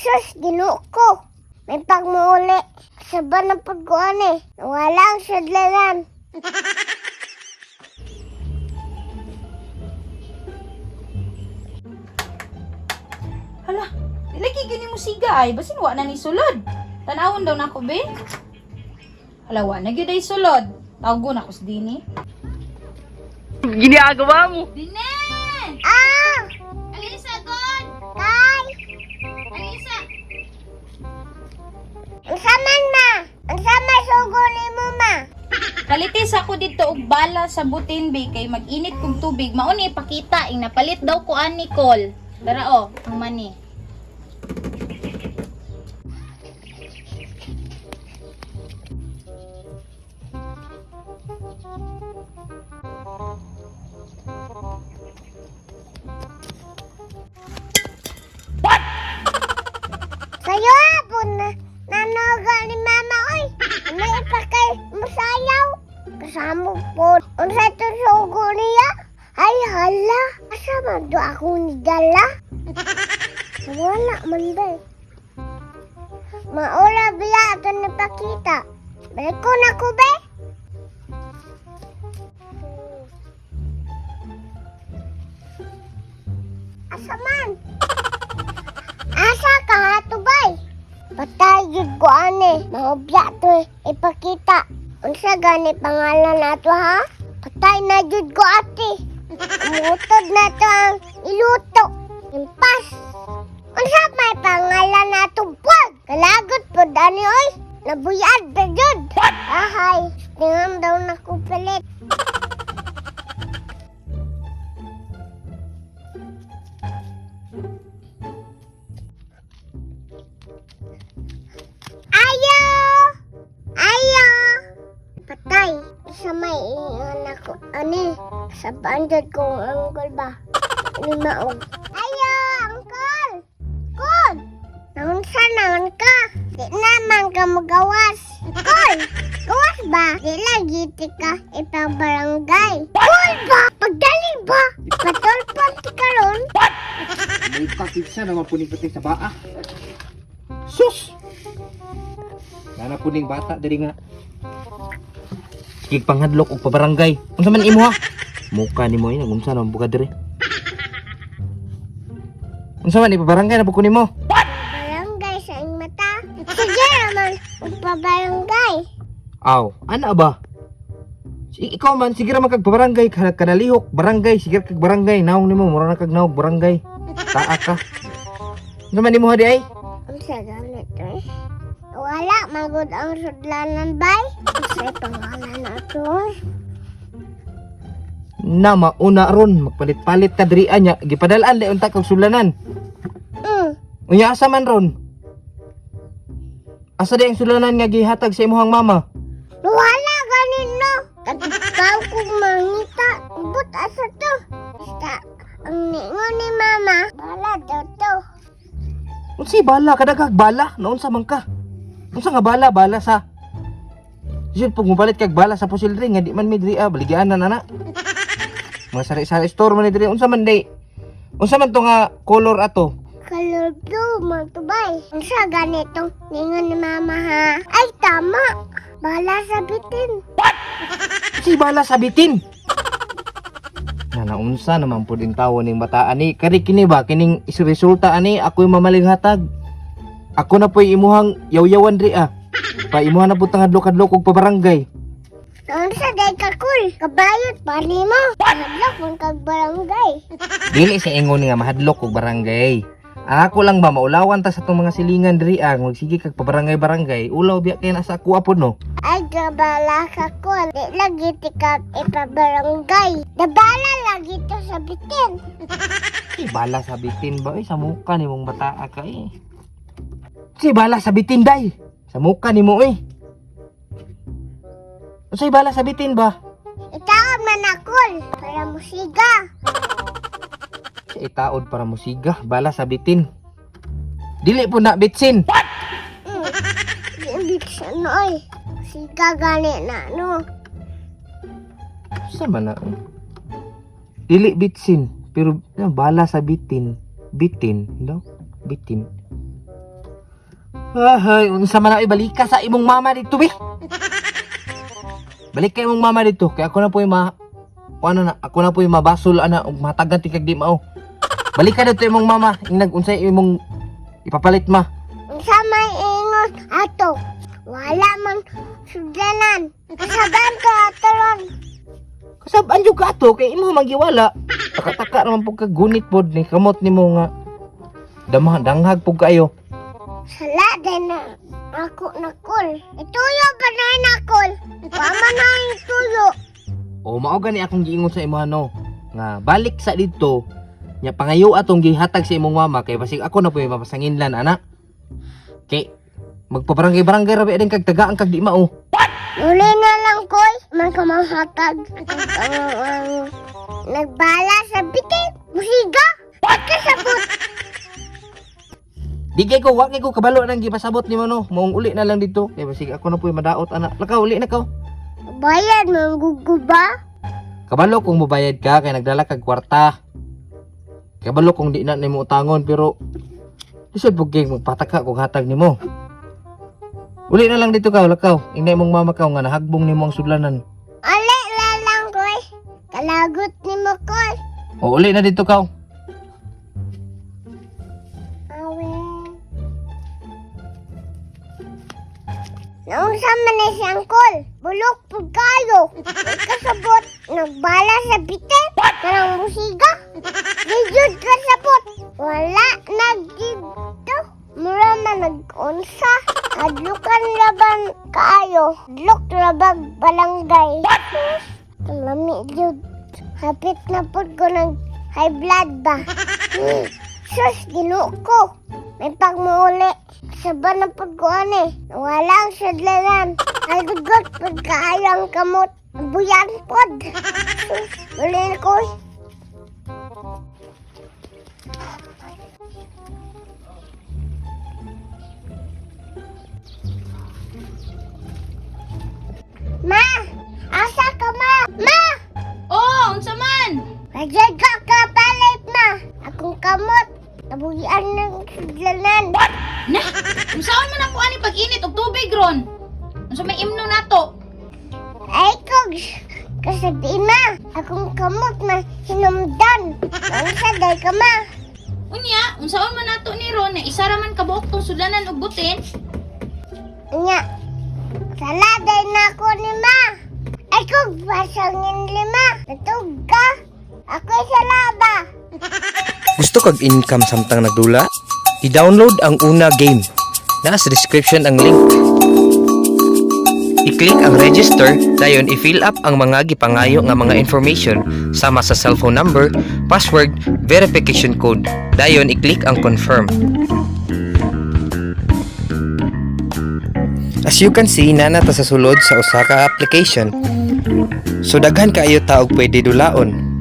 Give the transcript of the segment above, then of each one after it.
Sus, ginoo ko. May pagmuuli. Saba ng pagkuhan eh. Wala ang sadlalan. Hala, lagi gini mo siga ay. Basin wa na ni sulod. Tanawon daw na ko, be. Hala, wa na gyud ay sulod. Tawgo na ko sa dini. Ginagawa mo. Dine! Ah! Alisa, God! Kay! Alisa! Ang saman ma! Ang sama sugunin mo ma! Kalitis ako dito og bala sa butin, be. Kay mag-init kong tubig. Mauni ipakita. Ing napalit daw ko an Nicole. Dara o, ang mani. Sayo hapon na nanoga ni mama oy. May ipakay masayaw. Kasama po. Unsa to sugo niya? Ay hala. Asa man do ako ni Gala? Wala man ba? Maula biya ito napakita. Balik ko na ko be. Asa man? Asa ka hatubay? Patay yun ko ane. Mahubya to ipakita. Unsa gani pangalan nato ha? Patay na yun ko ate. Umutod na to ang iluto. Impas. Unsa may pangalan nato buwag? Kalagot po dani oy. Nabuyad ba yun? Ahay. Tingnan daw na ko pilit. Ayo! Ayo! Patay. Sa may anak ko. Ani? Sa bandad kong uncle ba? Limaog. Ayo! Uncle! Kod! Naunsa naon ka? Di naman ka magawas. Kol! Gawas ba? Di lagi ti ka ipabarangay. Kol ba? Pagdali ba? Patulpon ti karon? May pakitsa naman puning puting sa baa. Sus! Nana puning bata diri nga. Sige panghadlok og pabarangay. Unsa man imo ha? Muka nimo ini unsa naman buka diri? Unsa man ipabarangay na buko nimo? Barangay sa ing mata. Sige naman, magpabarangay. Aw, ana ba? Ikaw man sige ra man kag pabarangay kanalihok barangay sige kag barangay naong nimo mura na kag naog barangay. Taa ka. Unsa man nimo ha di ay? Ang sa ganit eh. Wala, magod ang sudlanan bay. Sa pangalan na ito eh. Na mauna ron magpalit-palit ka diri anya gipadalaan di unta kag sulanan. Unya asa man ron? Asa di ang sulanan nga gihatag sa imuhang mama? Wala ganin no. Katipaw kong mangita. But asa to? Basta ang ningon ni mama. Bala daw to. Unsay bala kadagag bala naunsa man ka? Unsa nga bala sa Jud pag mopalit kag bala sa pusil ring nga di man mi diri baligyanan na. Mga sari-sari store man ni diri unsa man day? Unsa man to nga color ato? Color blue, magtubay. Ang sa ganito, ningon ni mama ha. Ay, tama. Bala sa bitin. Si bala sabitin. Naunsa naman po din tawo ning bata ani kari kini ba kining resulta ani ako'y mamaling hatag. Ako na po'y imuhang yaw-yawan diri Pa imuhan na po tangadlok-adlok og pabarangay. Noon sa day kakul, kabayot pa ni mo. Hadlok mong kagbarangay. Dili sa ingon nga mahadlok og barangay. Ako lang ba maulawan ta sa tong mga silingan diri magsige kag pabarangay-barangay. Ulaw biya kay nasa ako apod no. Ay, gabala kakul. Di lagi tikag ipabarangay. Dabala lagi to sa bitin. Si bala sabitin ba sa muka ni mong bata ka Si bala sabitin day. Sa muka ni mo Unsay bala sabitin ba? Itaon manakul para musiga. Sa itaod para musiga, bala sabitin. Dili po na bitsin. Di siya noy. Siga gani na no. Sa man na? Dili bitsin, pero bala sabitin. Bitin, no? Bitin. Ay, unsa man ay balik ka sa imong mama dito, be. Balik ka imong mama dito, kay ako na po yung ako na po yung mabasol ana ug matagan ti kag di mao. Balik ka dito imong mama, ingnag unsay imong ipapalit ma. Unsa may ingon ato? Wala man sudlanan. Kasaban ko atoron. Kasab-an jud ka ato kay imo magiwala. Taka-taka naman pug kagunit pod ni kamot nimo nga danghag pug kayo. Sala din na ako nakol. Ituyo pa na nakol. Wama na ituyo. O mao gani akong giingon sa imo ano nga balik sa dito nya pangayo atong gihatag sa imong mama kay basig ako na po yung mapasanginlan ana. Kay magpabarangay-barangay rabi din kag tagaan kag di mao. Uli na lang koy. Man ka mahatag. Nagbala sa bitin. Musiga. Kasabot. Di kay ko wa kay ko kabalo nang gipasabot nimo no. Maong uli na lang dito kay basig ako na po yung madaot ana. Lakaw uli na ka. Bayad mo guguba. Kabalo kung mobayad ka kay nagdala kag kwarta. Kabalo kung di na nimo utangon pero isod pug kay magpataka kung hatag nimo. Uli na lang dito ka, lakaw. Ingay mong mama ka nga nahagbong nimo ang sudlanan. Uli na lang koy. Kalagot ni mo koy. O uli na dito ka. Awe. Naunsa man na siyang kol. Bulok pug kayo. Kasabot. Nagbala sa bitin. Karang musiga. Gijud kasabot. Wala nagdito. Mura man nag-unsa. Adlukan laban kayo. Adlok labag balangay. Lami jud. Hapit na pod ko ng high blood ba. Sus, ginuo ko. May pagmuuli. Saban na pod ko ani. Wala ang sadlanan. Aldugot pod kaayang kamot. Buyan pod. Sus, uli na ko. Ma! Asa ka ma? Ma! Oh, unsa man? Rajaga ka palit ma! Akong kamot! Nabugian ng sudlanan! Na, unsaon man ako ani pag-init og tubig ron? Unsa may imno nato? Ay kog! Kasabi ma! Akong kamot na hinumdan! Unsa day ka ma? Unya, unsaon man nato ni ron na isa ra man kabuok tong sudlanan og butin? Nya! Sala day na ako ni ma! Ay kog! Pasangin lima! Natug ka! Ako'y salaba! Gusto kag income samtang nagdula? I-download ang Una game. Nasa description ang link. I-click ang register, dayon i-fill up ang mga gipangayo nga mga information sama sa cellphone number, password, verification code. Dayon i-click ang confirm. As you can see, nanata sa sulod sa usa ka application. So daghan kaayo taog pwede dulaon.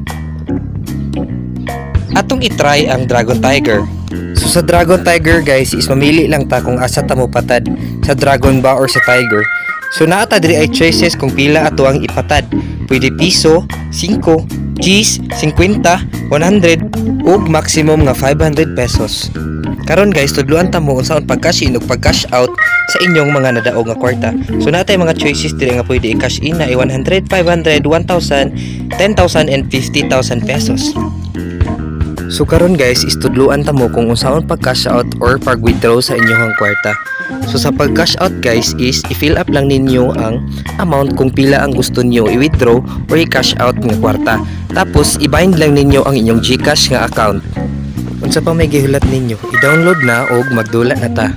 Atong i-try ang Dragon Tiger. So sa Dragon Tiger guys, is mamili lang ta kung asa ta mo patad, sa Dragon ba or sa Tiger. So naa ta diri ay choices kung pila ato ang ipatad. Pwede piso, 5, Gs, 50, 100 ug maximum nga 500 pesos. Karon guys, tudluan ta mo unsaon pag-cash in ug pag-cash out sa inyong mga nadaog nga kwarta. So natay mga choices diri nga pwede i-cash in na 100, 500, 1,000, 10,000 and 50,000 pesos. So karon guys, istudluan ta mo kung unsaon pag-cash out or pag-withdraw sa inyong kwarta. So sa pag-cash out guys is i-fill up lang ninyo ang amount kung pila ang gusto niyo i-withdraw or i-cash out nga kwarta. Tapos i-bind lang ninyo ang inyong GCash nga account. Unsa pa may gihulat ninyo, i-download na og magdula na ta.